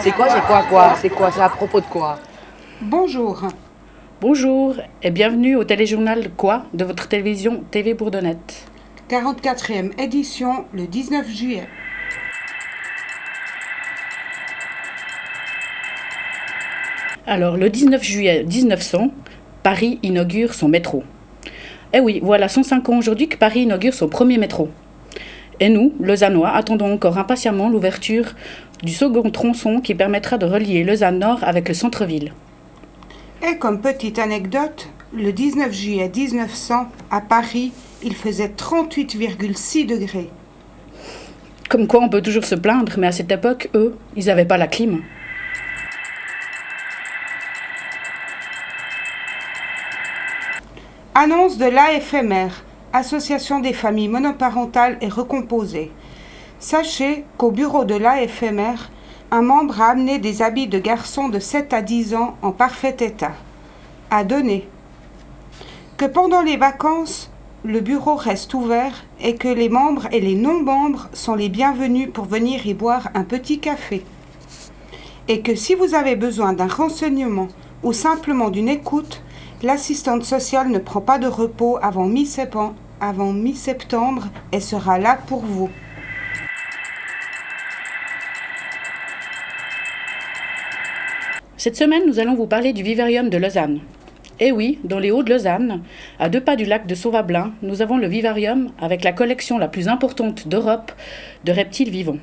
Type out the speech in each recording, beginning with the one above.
C'est quoi? C'est à propos de quoi? Bonjour. Bonjour et bienvenue au téléjournal Quoi de votre télévision TV Bourdonnette. 44e édition le 19 juillet. Alors, le 19 juillet 1900, Paris inaugure son métro. Eh oui, voilà 105 ans aujourd'hui que Paris inaugure son premier métro. Et nous, Lausannois, attendons encore impatiemment l'ouverture du second tronçon qui permettra de relier Lausanne-Nord avec le centre-ville. Et comme petite anecdote, le 19 juillet 1900, à Paris, il faisait 38,6 degrés. Comme quoi on peut toujours se plaindre, mais à cette époque, eux, ils n'avaient pas la clim. Annonce de l'AFMR, Association des familles monoparentales et recomposées. Sachez qu'au bureau de l'AFMR, un membre a amené des habits de garçon de 7 à 10 ans en parfait état. À donner. Que pendant les vacances, le bureau reste ouvert et que les membres et les non-membres sont les bienvenus pour venir y boire un petit café. Et que si vous avez besoin d'un renseignement ou simplement d'une écoute, l'assistante sociale ne prend pas de repos avant mi-septembre et sera là pour vous. Cette semaine, nous allons vous parler du vivarium de Lausanne. Eh oui, dans les Hauts de Lausanne, à 2 pas du lac de Sauvablin, nous avons le vivarium avec la collection la plus importante d'Europe de reptiles vivants.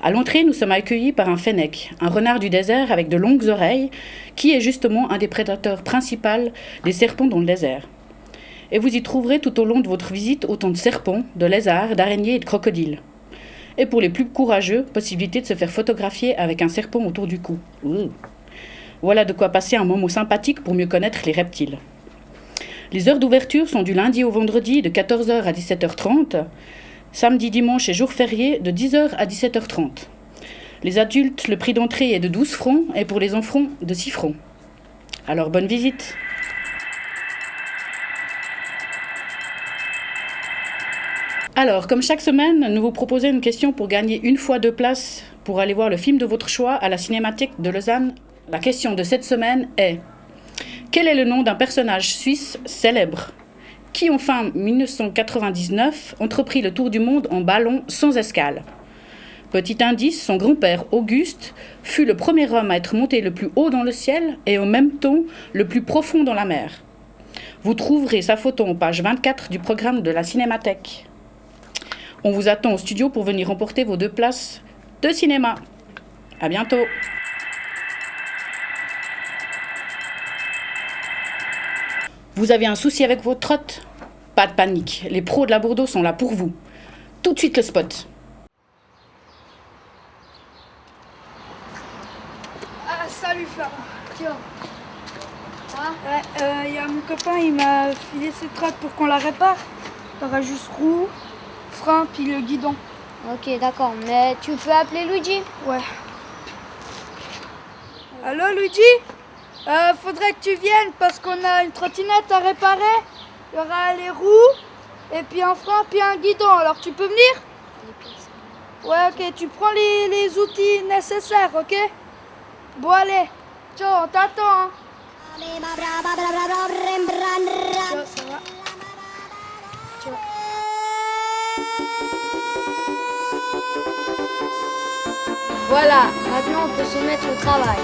À l'entrée, nous sommes accueillis par un fennec, un renard du désert avec de longues oreilles, qui est justement un des prédateurs principaux des serpents dans le désert. Et vous y trouverez tout au long de votre visite autant de serpents, de lézards, d'araignées et de crocodiles. Et pour les plus courageux, possibilité de se faire photographier avec un serpent autour du cou. Voilà de quoi passer un moment sympathique pour mieux connaître les reptiles. Les heures d'ouverture sont du lundi au vendredi de 14h à 17h30, samedi, dimanche et jours fériés de 10h à 17h30. Les adultes, le prix d'entrée est de 12 francs et pour les enfants de 6 francs. Alors bonne visite. Alors, comme chaque semaine, nous vous proposons une question pour gagner 1 fois 2 places pour aller voir le film de votre choix à la Cinémathèque de Lausanne. La question de cette semaine est: quel est le nom d'un personnage suisse célèbre qui, en fin 1999, entreprit le tour du monde en ballon sans escale? Petit indice, son grand-père Auguste fut le premier homme à être monté le plus haut dans le ciel et en même temps le plus profond dans la mer. Vous trouverez sa photo en page 24 du programme de la Cinémathèque. On vous attend au studio pour venir remporter vos 2 places de cinéma. À bientôt. Vous avez un souci avec votre trotte? Pas de panique, les pros de la Bourdeau sont là pour vous. Tout de suite le spot. Ah, salut Florent. Tiens. Ouais, y a mon copain, il m'a filé ses trottes pour qu'on la répare. T'auras juste roue, frein, puis le guidon. Ok, d'accord, mais tu peux appeler Luigi? Ouais. Allô Luigi? Faudrait que tu viennes parce qu'on a une trottinette à réparer. Il y aura les roues, et puis un frein, puis un guidon. Alors tu peux venir? Ouais, ok, tu prends les outils nécessaires, ok? Bon, allez. Ciao, on t'attend, hein. Ciao, ça va. Ciao. Voilà, maintenant on peut se mettre au travail.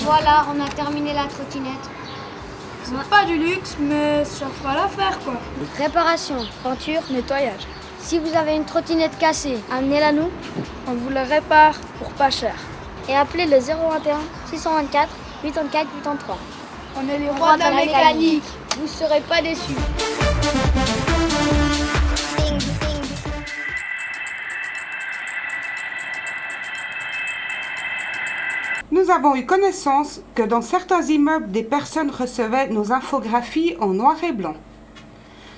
Voilà, on a terminé la trottinette. C'est pas du luxe, mais ça fera l'affaire, quoi. Réparation, peinture, nettoyage. Si vous avez une trottinette cassée, amenez-la nous. On vous la répare pour pas cher. Et appelez le 021 624 84 83. On est les rois de la mécanique. Vous ne serez pas déçus. nous avons eu connaissance que dans certains immeubles, des personnes recevaient nos infographies en noir et blanc.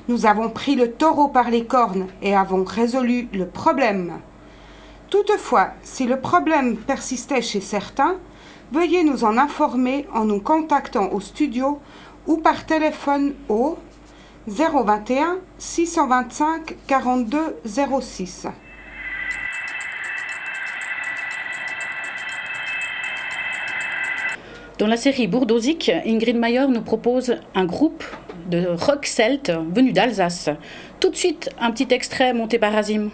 Nous avons pris le taureau par les cornes et avons résolu le problème. Toutefois, si le problème persistait chez certains, veuillez nous en informer en nous contactant au studio ou par téléphone au 021 625 42 06. Dans la série Bourdosique, Ingrid Mayer nous propose un groupe de rock celte venu d'Alsace. Tout de suite, un petit extrait monté par Azim.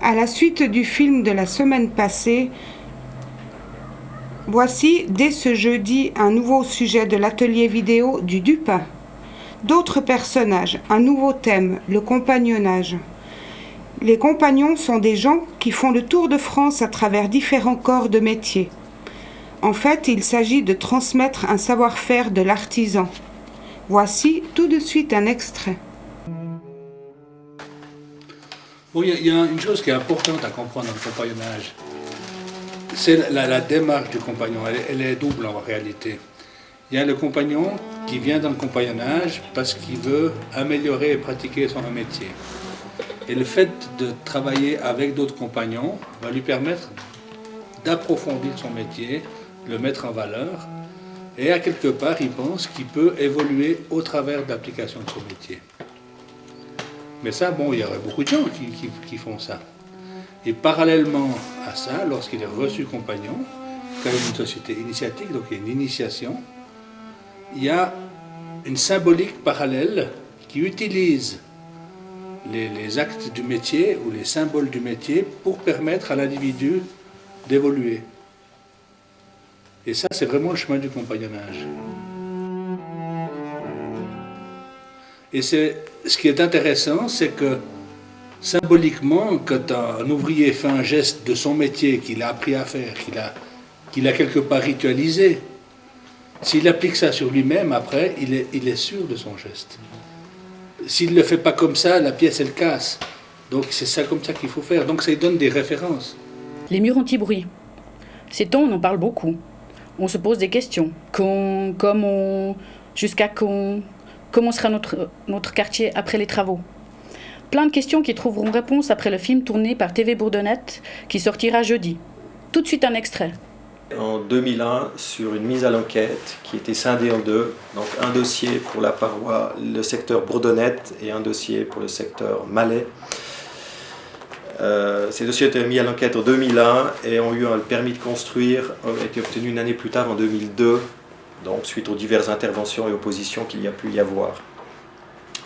À la suite du film de la semaine passée, voici dès ce jeudi un nouveau sujet de l'atelier vidéo du Dupin. D'autres personnages, un nouveau thème, le compagnonnage. Les compagnons sont des gens qui font le tour de France à travers différents corps de métier. En fait, il s'agit de transmettre un savoir-faire de l'artisan. Voici tout de suite un extrait. Bon, il y a une chose qui est importante à comprendre dans le compagnonnage. C'est la démarche du compagnon. Elle est double en réalité. Il y a le compagnon qui vient dans le compagnonnage parce qu'il veut améliorer et pratiquer son métier. Et le fait de travailler avec d'autres compagnons va lui permettre d'approfondir son métier, de le mettre en valeur. Et à quelque part, il pense qu'il peut évoluer au travers de l'application de son métier. Mais ça, bon, il y aurait beaucoup de gens qui font ça. Et parallèlement à ça, lorsqu'il est reçu compagnon, quand il y a une société initiatique, donc il y a une initiation, il y a une symbolique parallèle qui utilise les actes du métier ou les symboles du métier pour permettre à l'individu d'évoluer. Et ça, c'est vraiment le chemin du compagnonnage. Et ce qui est intéressant, c'est que symboliquement, quand un ouvrier fait un geste de son métier qu'il a appris à faire, qu'il a quelque part ritualisé, s'il applique ça sur lui-même, après, il est sûr de son geste. S'il ne le fait pas comme ça, la pièce, elle casse. Donc c'est ça comme ça qu'il faut faire. Donc ça lui donne des références. Les murs anti-bruit. Ces temps, on en parle beaucoup. On se pose des questions. Jusqu'à quand? Comment sera notre quartier après les travaux? Plein de questions qui trouveront réponse après le film tourné par TV Bourdonnette qui sortira jeudi. Tout de suite un extrait. En 2001, sur une mise à l'enquête qui était scindée en deux, donc un dossier pour la paroi, le secteur Bourdonnette, et un dossier pour le secteur Malais. Ces dossiers ont été mis à l'enquête en 2001 et ont eu un permis de construire, a été obtenu une année plus tard en 2002, donc suite aux diverses interventions et oppositions qu'il y a pu y avoir.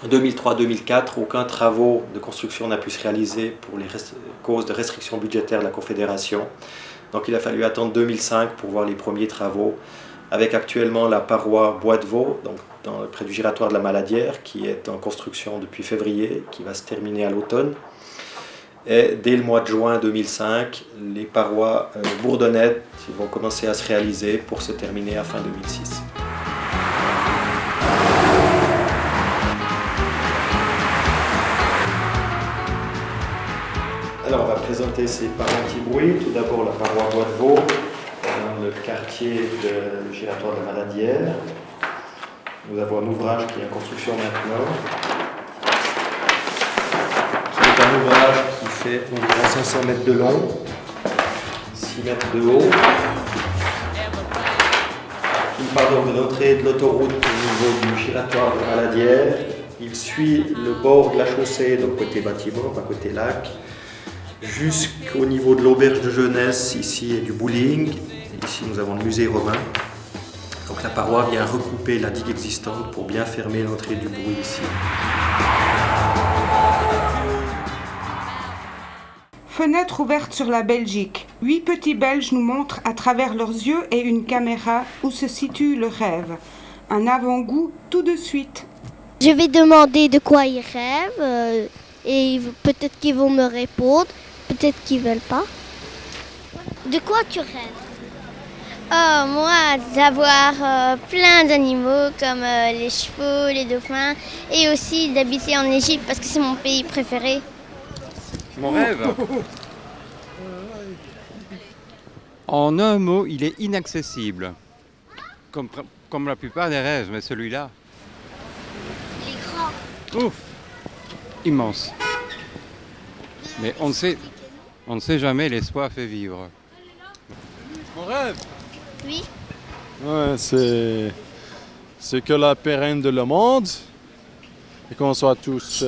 En 2003-2004, aucun travaux de construction n'a pu se réaliser pour les causes de restrictions budgétaires de la Confédération. Donc il a fallu attendre 2005 pour voir les premiers travaux, avec actuellement la paroi Bois de Vaux, donc près du giratoire de la Maladière, qui est en construction depuis février, qui va se terminer à l'automne. Et dès le mois de juin 2005, les parois Bourdonnettes vont commencer à se réaliser pour se terminer à fin 2006. Alors on va présenter ces parois anti-bruit. Tout d'abord la paroi Bois de Vaux, dans le quartier du giratoire de la Maladière. Nous avons un ouvrage qui est en construction maintenant. C'est un ouvrage qui fait environ 500 mètres de long, 6 mètres de haut, qui pardon, de l'entrée de l'autoroute au niveau du giratoire de Maladière. Il suit le bord de la chaussée, donc côté bâtiment, pas côté lac, jusqu'au niveau de l'auberge de jeunesse, ici, et du bowling. Ici, nous avons le musée romain. Donc la paroi vient recouper la digue existante pour bien fermer l'entrée du bruit ici. Fenêtre ouverte sur la Belgique. 8 petits Belges nous montrent à travers leurs yeux et une caméra où se situe le rêve. Un avant-goût tout de suite. Je vais demander de quoi ils rêvent et peut-être qu'ils vont me répondre, peut-être qu'ils veulent pas. De quoi tu rêves? Oh, moi, d'avoir plein d'animaux comme les chevaux, les dauphins et aussi d'habiter en Égypte parce que c'est mon pays préféré. Mon rêve? En un mot, il est inaccessible. Comme la plupart des rêves, mais celui-là... Il est grand. Ouf! Immense. Mais on ne sait jamais, l'espoir fait vivre. Mon rêve? Oui. Ouais, c'est que la paix règne dans le monde et qu'on soit tous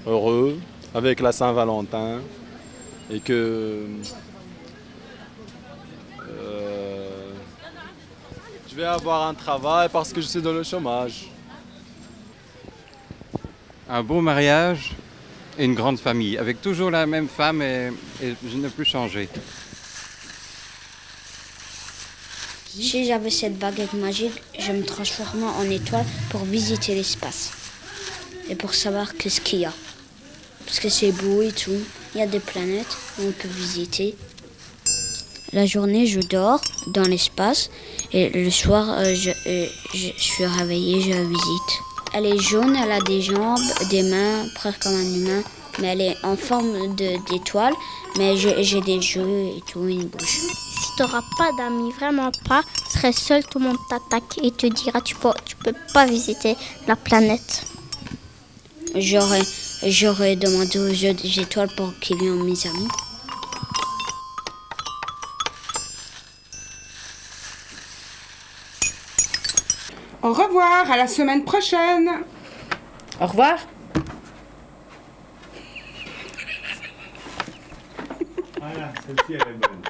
heureux avec la Saint-Valentin et que je vais avoir un travail parce que je suis dans le chômage. Un beau mariage et une grande famille, avec toujours la même femme et je ne plus changer. Si j'avais cette baguette magique, je me transformerais en étoile pour visiter l'espace et pour savoir qu'est-ce qu'il y a. Parce que c'est beau et tout, il y a des planètes où on peut visiter. La journée, je dors dans l'espace et le soir, je suis réveillée, je la visite. Elle est jaune, elle a des jambes, des mains, presque comme un humain, mais elle est en forme d'étoile, mais j'ai des yeux et tout, une bouche. Si tu n'auras pas d'amis, vraiment pas, tu serais seul, tout le monde t'attaque et te dira tu peux pas visiter la planète. J'aurais demandé aux jeux des étoiles pour qu'ils viennent mes amis. Au revoir, à la semaine prochaine. Au revoir. Voilà, celle-ci elle est bonne.